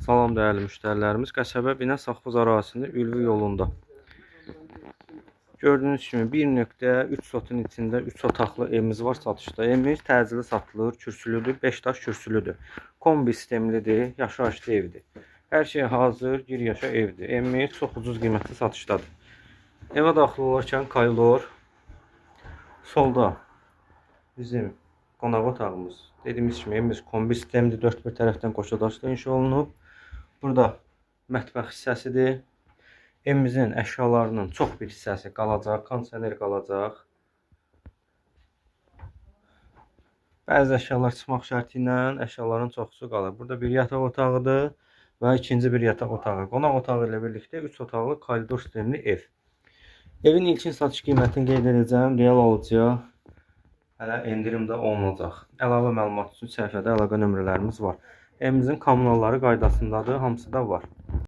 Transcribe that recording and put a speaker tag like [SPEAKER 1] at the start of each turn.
[SPEAKER 1] Salam dəyərli müştərilərimiz. Qəsəbə Binə Safxoz ərazisində Ülvi yolunda. Gördüyünüz kimi 1.3 sotun içində 3 otaqlı evimiz var satışda. Evimiz təcili satılır, kürsülüdür, 5 daş kürsülüdür. Kombi sistemlidir, yaşayışlı evdir. Hər şey hazır, gir yaşa evdir. Evimiz çox ucuz qiymətli satışdadır. Evə daxil olarkən koridor, solda bizim qonaq otağımız. Dediyimiz kimi evimiz kombi sistemlidir, 4 bir tərəfdən qoşadaşla inşa olunub. Burada mətbəx hissəsidir. Evimizin əşyalarının çox bir hissəsi qalacaq, kondisioner qalacaq. Bəzi əşyalar çıxmaq şərti ilə əşyaların çoxusu qalır. Burada bir yataq otağıdır və ikinci bir yataq otağı. Qonaq otağı ilə birlikdə 3 otaqlı koridor sistemli ev. Evin ilkin satış qiymətini qeyd edəcəm. Real alıcıya hələ endirimdə olunacaq. Əlavə məlumat üçün səhifədə əlaqə nömrələrimiz var. Evimizin kommunalları qaydasındadır, hamısı da var.